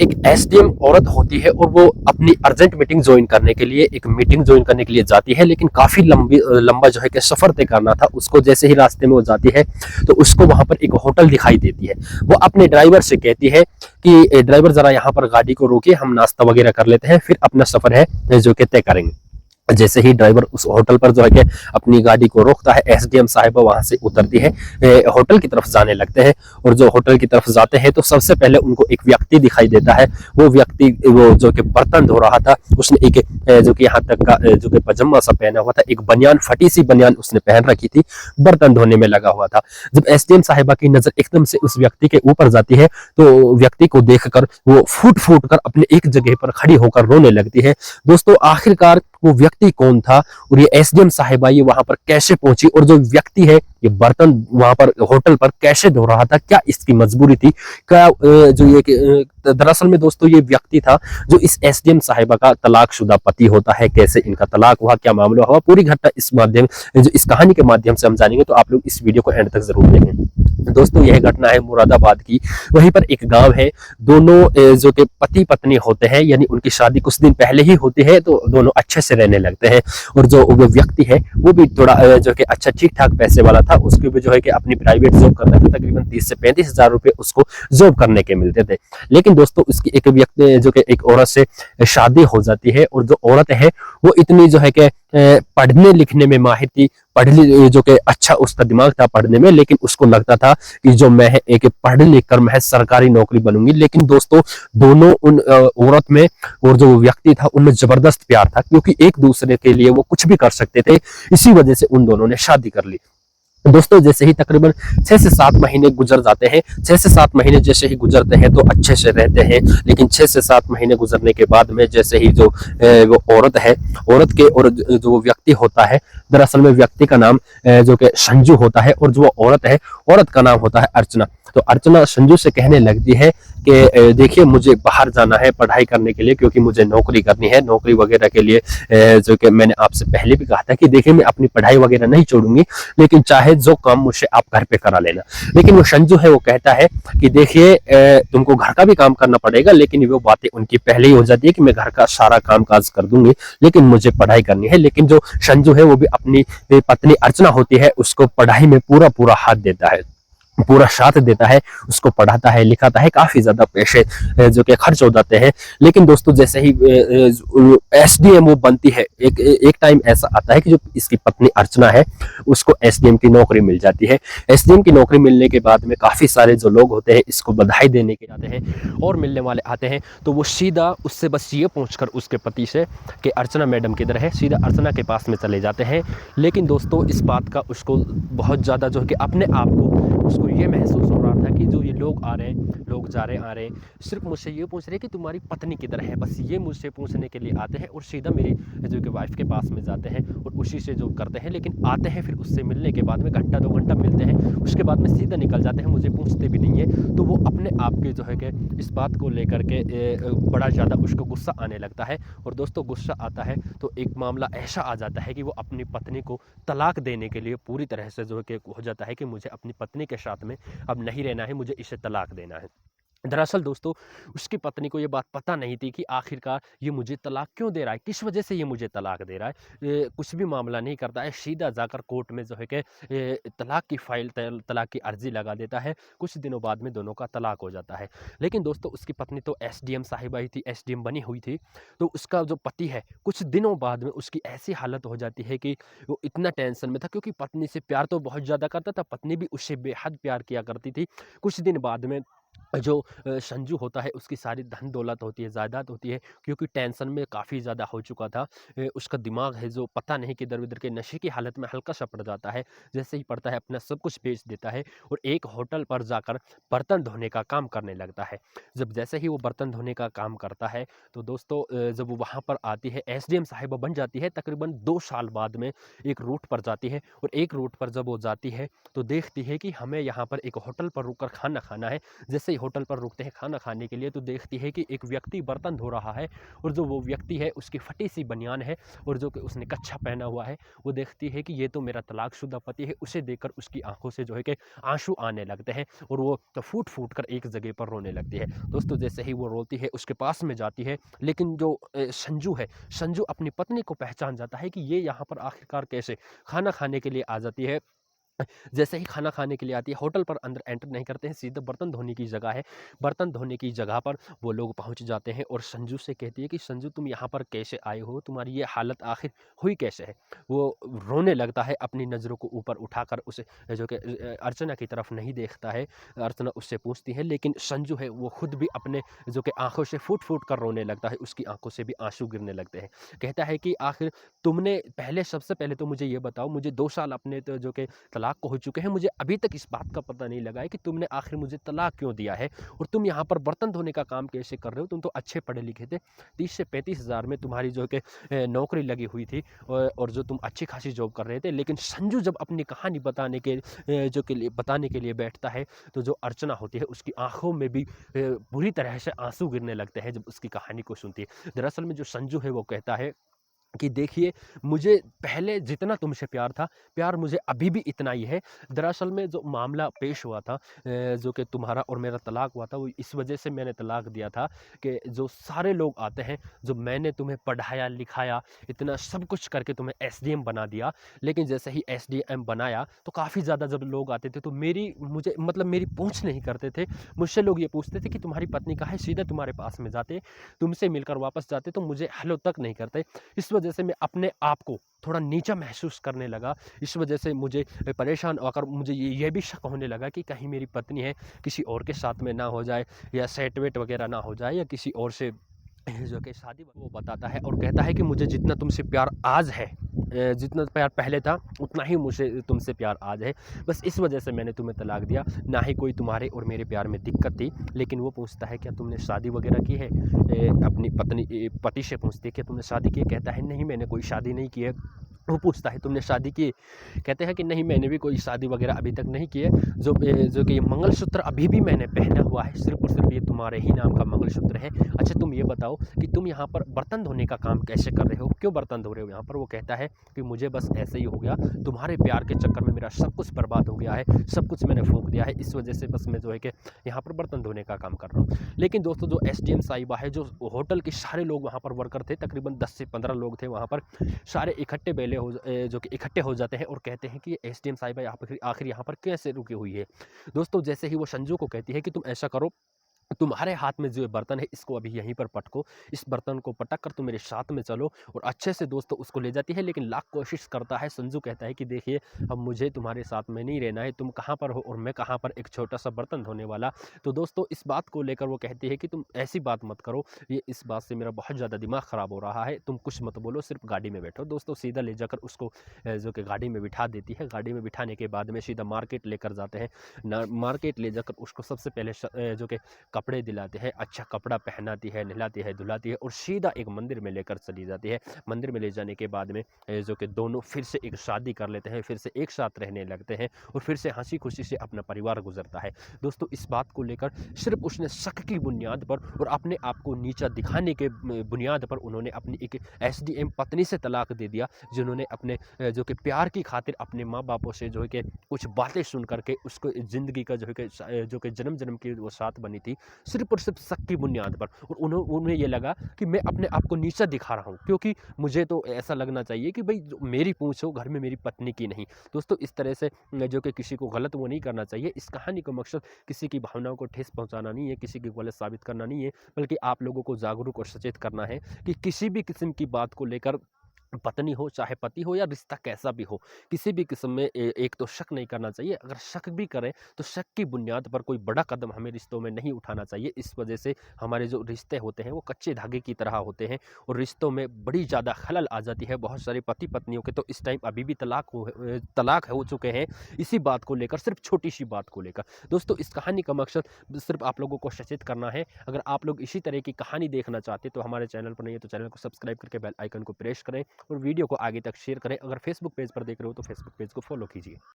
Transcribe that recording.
एक एसडीएम औरत होती है और वो अपनी अर्जेंट मीटिंग ज्वाइन करने के लिए एक मीटिंग ज्वाइन करने के लिए जाती है, लेकिन काफी लंबा जो है कि सफर तय करना था उसको। जैसे ही रास्ते में वो जाती है तो उसको वहां पर एक होटल दिखाई देती है। वो अपने ड्राइवर से कहती है कि ड्राइवर जरा यहाँ पर गाड़ी को रोकिए, हम नाश्ता वगैरह कर लेते हैं, फिर अपना सफर है जो कि तय करेंगे। जैसे ही ड्राइवर उस होटल पर जो है कि अपनी गाड़ी को रोकता है, एसडीएम साहिबा वहां से उतरती है, होटल की तरफ जाने लगते हैं। और जो होटल की तरफ जाते हैं तो सबसे पहले उनको एक व्यक्ति दिखाई देता है। वो व्यक्ति वो जो कि बर्तन धो रहा था, उसने एक जो कि यहाँ तक का जो कि पजामा सा पहना हुआ था, एक बनियान, फटी सी बनियान उसने पहन रखी थी, बर्तन धोने में लगा हुआ था। जब एसडीएम साहिबा की नजर एकदम से उस व्यक्ति के ऊपर जाती है तो व्यक्ति को देखकर वो फूट फूट कर अपने एक जगह पर खड़ी होकर रोने लगती है। दोस्तों, आखिरकार वो व्यक्ति कौन था और ये एसडीएम साहिबा ये वहां पर कैसे पहुंची, और जो व्यक्ति है ये बर्तन वहां पर होटल पर कैसे धो रहा था, क्या इसकी मजबूरी थी, क्या जो ये दरअसल में दोस्तों ये व्यक्ति था जो इस एसडीएम साहिबा का तलाकशुदा पति होता है। कैसे इनका तलाक हुआ, क्या मामला हुआ, पूरी घटना इस माध्यम जो इस कहानी के माध्यम से हम जानेंगे, तो आप लोग इस वीडियो को एंड तक जरूर देखें। दोस्तों, यह घटना है मुरादाबाद की। वहीं पर एक गांव है, दोनों जो कि पति पत्नी होते हैं, यानी उनकी शादी कुछ दिन पहले ही होती है, तो दोनों अच्छे से रहने लगते हैं। और जो वो व्यक्ति है वो भी थोड़ा जो कि अच्छा ठीक ठाक पैसे वाला था। उसके भी जो है कि अपनी प्राइवेट जॉब करता था, तकरीबन 30 से 35 हजार रुपए उसको जॉब करने के मिलते थे। लेकिन दोस्तों, उसकी एक व्यक्ति जो कि एक औरत से शादी हो जाती है, और जो औरत है वो इतनी जो है कि पढ़ने लिखने में माहिर थी, जो कि अच्छा उसका दिमाग था पढ़ने में, लेकिन उसको लगता था कि जो मैं एक पढ़ लिख कर मैं सरकारी नौकरी बनूंगी। लेकिन दोस्तों, दोनों उन औरत में और जो व्यक्ति था उनमें जबरदस्त प्यार था, क्योंकि एक दूसरे के लिए वो कुछ भी कर सकते थे। इसी वजह से उन दोनों ने शादी कर ली। दोस्तों, जैसे ही तकरीबन 6 से 7 महीने गुजर जाते हैं, 6 से 7 महीने जैसे ही गुजरते हैं तो अच्छे से रहते हैं। लेकिन 6 से 7 महीने गुजरने के बाद में जैसे ही जो वो औरत है, औरत के और जो व्यक्ति होता है, दरअसल में व्यक्ति का नाम जो कि संजू होता है, और जो औरत है, औरत का नाम होता है अर्चना। तो अर्चना संजू से कहने लगती है कि देखिए, मुझे बाहर जाना है पढ़ाई करने के लिए, क्योंकि मुझे नौकरी करनी है। नौकरी वगैरह के लिए जो कि मैंने आपसे पहले भी कहा था कि देखिए, मैं अपनी पढ़ाई वगैरह नहीं छोड़ूंगी, लेकिन चाहे जो काम मुझसे आप घर पे करा लेना। लेकिन वो संजू है, वो कहता है कि देखिए, तुमको घर का भी काम करना पड़ेगा, लेकिन वो बातें उनकी पहले ही हो जाती है कि मैं घर का सारा काम काज कर दूंगी, लेकिन मुझे पढ़ाई करनी है। लेकिन जो संजू है वो भी अपनी पत्नी अर्चना होती है उसको पढ़ाई में पूरा पूरा हाथ देता है, पूरा साथ देता है, उसको पढ़ाता है, लिखाता है, काफी ज्यादा पैसे जो कि खर्च हो जाते हैं। लेकिन दोस्तों, जैसे ही एसडीएम वो बनती है, एक टाइम ऐसा आता है कि जो इसकी पत्नी अर्चना है उसको एसडीएम की नौकरी मिल जाती है। एसडीएम की नौकरी मिलने के बाद में काफी सारे जो लोग होते हैं इसको बधाई देने के आते हैं और मिलने वाले आते हैं, तो वो सीधा उससे बस ये पूछकर उसके पति से कि अर्चना मैडम किधर है, सीधा अर्चना के पास में चले जाते हैं। लेकिन दोस्तों, इस बात का उसको बहुत ज्यादा जो है कि अपने आप को उसको ये महसूस हो रहा था कि जो ये लोग आ रहे हैं, लोग जा रहे आ रहे हैं, सिर्फ मुझसे ये पूछ रहे हैं कि तुम्हारी पत्नी किधर है, बस ये मुझसे पूछने के लिए आते हैं और सीधा मेरी जो कि वाइफ के पास में जाते हैं और उसी से जो करते हैं। लेकिन आते हैं, फिर उससे मिलने के बाद में घंटा 2 घंटा मिलते हैं, उसके बाद में सीधा निकल जाते हैं, मुझे पूछते भी नहीं है। तो वो अपने आप के जो है कि इस बात को लेकर के बड़ा ज़्यादा उसको गुस्सा आने लगता है। और दोस्तों, गुस्सा आता है तो एक मामला ऐसा आ जाता है कि वो अपनी पत्नी को तलाक देने के लिए पूरी तरह से जो है कि हो जाता है कि मुझे अपनी पत्नी के साथ में अब नहीं रहना है, मुझे इसे तलाक देना है। दरअसल दोस्तों, उसकी पत्नी को ये बात पता नहीं थी कि आखिरकार ये मुझे तलाक क्यों दे रहा है, किस वजह से ये मुझे तलाक दे रहा है। कुछ भी मामला नहीं करता है, सीधा जाकर कोर्ट में जो है कि तलाक की फाइल, तलाक की अर्जी लगा देता है। कुछ दिनों बाद में दोनों का तलाक हो जाता है। लेकिन दोस्तों, उसकी पत्नी तो एसडीएम साहिबा ही थी, एसडीएम बनी हुई थी। तो उसका जो पति है, कुछ दिनों बाद में उसकी ऐसी हालत हो जाती है कि वो इतना टेंशन में था, क्योंकि पत्नी से प्यार तो बहुत ज़्यादा करता था, पत्नी भी उससे बेहद प्यार किया करती थी। कुछ दिन बाद में जो संजू होता है उसकी सारी धन दौलत होती है, जायदाद होती है, क्योंकि टेंशन में काफ़ी ज़्यादा हो चुका था। उसका दिमाग है जो पता नहीं किधर उधर के नशे की हालत में हल्का सा पड़ जाता है। जैसे ही पड़ता है, अपना सब कुछ बेच देता है और एक होटल पर जाकर बर्तन धोने का काम करने लगता है। जब जैसे ही वो बर्तन धोने का काम करता है तो दोस्तों, जब वो वहाँ पर आती है, एसडीएम साहिबा बन जाती है, तकरीबन 2 साल बाद में एक रूट पर जाती है। और एक रूट पर जब वो जाती है तो देखती है कि हमें यहाँ पर एक होटल पर रुक कर खाना खाना है। जैसे ही होटल पर रुकते हैं खाना खाने के लिए, तो देखती है कि एक व्यक्ति बर्तन धो रहा है, और जो वो व्यक्ति है उसकी फटी सी बनियान है और जो कि उसने कच्छा पहना हुआ है। वो देखती है कि ये तो मेरा तलाकशुदा पति है। उसे देखकर उसकी आंखों से जो है कि आंसू आने लगते हैं, और वो तो फूट फूट कर एक जगह पर रोने लगती है। दोस्तों जैसे ही वो रोती है उसके पास में जाती है, लेकिन जो संजू है, संजू अपनी पत्नी को पहचान जाता है कि ये यहाँ पर आखिरकार कैसे खाना खाने के लिए आ जाती है। जैसे ही खाना खाने के लिए आती है, होटल पर अंदर एंटर नहीं करते हैं, सीधे बर्तन धोने की जगह है। बर्तन धोने की जगह पर वो लोग पहुंच जाते हैं और संजू से कहती है कि संजू तुम यहाँ पर कैसे आए हो, तुम्हारी ये हालत आखिर हुई कैसे है। वो रोने लगता है, अपनी नज़रों को ऊपर उठाकर उसे जो कि अर्चना की तरफ नहीं देखता है। अर्चना उससे पूछती है, लेकिन संजू है वो खुद भी अपने जो कि आंखों से फूट फूट कर रोने लगता है, उसकी आंखों से भी आंसू गिरने लगते हैं। कहता है कि आखिर तुमने पहले, सबसे पहले तो मुझे ये बताओ, मुझे 2 साल अपने तो जो कि तलाक को हो चुके हैं, मुझे अभी तक इस बात का पता नहीं लगा है कि तुमने आखिर मुझे तलाक क्यों दिया है, और तुम यहाँ पर बर्तन धोने का काम कैसे कर रहे हो। तुम तो अच्छे पढ़े लिखे थे, 30 से 35 हज़ार में तुम्हारी जो कि नौकरी लगी हुई थी, और जो तुम अच्छी खासी जॉब कर रहे थे। लेकिन संजू जब अपनी कहानी बताने के लिए बैठता है, तो जो अर्चना होती है उसकी आंखों में भी बुरी तरह से आंसू गिरने लगते हैं जब उसकी कहानी को सुनती है। दरअसल में जो संजू है वो कहता है कि देखिए, मुझे पहले जितना तुमसे प्यार था, प्यार मुझे अभी भी इतना ही है। दरअसल में जो मामला पेश हुआ था, जो कि तुम्हारा और मेरा तलाक हुआ था, वो इस वजह से मैंने तलाक दिया था कि जो सारे लोग आते हैं, जो मैंने तुम्हें पढ़ाया लिखाया, इतना सब कुछ करके तुम्हें एसडीएम बना दिया, लेकिन जैसे ही एसडीएम बनाया तो काफ़ी ज़्यादा जब लोग आते थे तो मेरी पूछ नहीं करते थे। मुझसे लोग ये पूछते थे कि तुम्हारी पत्नी कहाँ है, सीधा तुम्हारे पास में जाते, तुमसे मिलकर वापस जाते, तो मुझे हेलो तक नहीं करते। इस वजह से मैं अपने आप को थोड़ा नीचा महसूस करने लगा। इस वजह से मुझे परेशान होकर मुझे ये भी शक होने लगा कि कहीं मेरी पत्नी है किसी और के साथ में ना हो जाए, या सेट वेट वगैरह ना हो जाए, या किसी और से जो कि शादी। वो बताता है और कहता है कि मुझे जितना तुमसे प्यार आज है, जितना प्यार पहले था, उतना ही मुझे तुमसे प्यार आज है। बस इस वजह से मैंने तुम्हें तलाक दिया, ना ही कोई तुम्हारे और मेरे प्यार में दिक्कत थी। लेकिन वो पूछता है क्या तुमने शादी वगैरह की है, अपनी पति से पूछती है कि तुमने शादी की है। कहता है नहीं, मैंने कोई शादी नहीं की है। वो पूछता है तुमने शादी की, कहते हैं कि नहीं, मैंने भी कोई शादी वगैरह अभी तक नहीं की है। जो कि ये मंगलसूत्र अभी भी मैंने पहना हुआ है, सिर्फ और सिर्फ ये तुम्हारे ही नाम का मंगलसूत्र है। अच्छा तुम ये बताओ कि तुम यहाँ पर बर्तन धोने का काम कैसे कर रहे हो, क्यों बर्तन धो रहे हो यहाँ पर। वो कहता है कि मुझे बस ऐसे ही हो गया, तुम्हारे प्यार के चक्कर में मेरा सब कुछ बर्बाद हो गया है, सब कुछ मैंने फूंक दिया है, इस वजह से बस मैं जो है कि यहाँ पर बर्तन धोने का काम कर रहा हूँ। लेकिन दोस्तों जो एसडीएम साहिबा है, जो होटल के सारे लोग वहाँ पर वर्कर थे, तकरीबन 10 से 15 लोग थे वहाँ पर, सारे जो कि इकट्ठे हो जाते हैं और कहते हैं कि एसडीएम साहिबा आखिर यहाँ पर कैसे रुकी हुई है। दोस्तों जैसे ही वो संजू को कहती है कि तुम ऐसा करो, तुम्हारे हाथ में जो बर्तन है इसको अभी यहीं पर पटको, इस बर्तन को पटक कर तुम मेरे साथ में चलो, और अच्छे से दोस्तों उसको ले जाती है। लेकिन लाख कोशिश करता है, संजू कहता है कि देखिए अब मुझे तुम्हारे साथ में नहीं रहना है, तुम कहाँ पर हो और मैं कहाँ पर, एक छोटा सा बर्तन धोने वाला। तो दोस्तों इस बात को लेकर वो कहती है कि तुम ऐसी बात मत करो, ये इस बात से मेरा बहुत ज़्यादा दिमाग ख़राब हो रहा है, तुम कुछ मत बोलो, सिर्फ गाड़ी में बैठो। दोस्तों सीधा ले जाकर उसको जो कि गाड़ी में बिठा देती है। गाड़ी में बिठाने के बाद में सीधा मार्केट लेकर जाते हैं। मार्केट ले जाकर उसको सबसे पहले जो कि कपड़े दिलाते हैं, अच्छा कपड़ा पहनाती है, नहलाती है, धुलाती है, और सीधा एक मंदिर में लेकर चली जाती है। मंदिर में ले जाने के बाद में जो कि दोनों फिर से एक शादी कर लेते हैं, फिर से एक साथ रहने लगते हैं, और फिर से हंसी खुशी से अपना परिवार गुजरता है। दोस्तों इस बात को लेकर सिर्फ उसने शक की बुनियाद पर और अपने आप को नीचा दिखाने के बुनियाद पर उन्होंने अपनी एक एसडीएम पत्नी से तलाक दे दिया, जिन्होंने अपने जो कि प्यार की खातिर अपने माँ बापों से जो है कि कुछ बातें सुन करके उसको ज़िंदगी का जो कि जन्म जन्म की वो साथ बनी थी, सिर्फ और सिर्फ शक की बुनियाद पर। और उन्हें ये लगा कि मैं अपने आप को नीचा दिखा रहा हूँ, क्योंकि मुझे तो ऐसा लगना चाहिए कि भाई मेरी पूंछ हो, घर में मेरी पत्नी की नहीं। दोस्तों इस तरह से जो कि किसी को गलत वो नहीं करना चाहिए। इस कहानी का मकसद किसी की भावनाओं को ठेस पहुंचाना नहीं है, किसी की गलत साबित करना नहीं है, बल्कि आप लोगों को जागरूक और सचेत करना है कि किसी भी किस्म की बात को लेकर, पत्नी हो चाहे पति हो या रिश्ता कैसा भी हो, किसी भी किस्म में एक तो शक नहीं करना चाहिए। अगर शक भी करें तो शक की बुनियाद पर कोई बड़ा कदम हमें रिश्तों में नहीं उठाना चाहिए। इस वजह से हमारे जो रिश्ते होते हैं वो कच्चे धागे की तरह होते हैं, और रिश्तों में बड़ी ज़्यादा खलल आ जाती है। बहुत सारे पति पत्नियों के तो इस टाइम अभी भी तलाक हो चुके हैं, इसी बात को लेकर, सिर्फ छोटी सी बात को लेकर। दोस्तों इस कहानी का मकसद सिर्फ आप लोगों को सचेत करना है। अगर आप लोग इसी तरह की कहानी देखना चाहते तो हमारे चैनल पर नहीं है तो चैनल को सब्सक्राइब करके बेल आइकन को प्रेस करें, और वीडियो को आगे तक शेयर करें। अगर फेसबुक पेज पर देख रहे हो तो फेसबुक पेज को फॉलो कीजिए।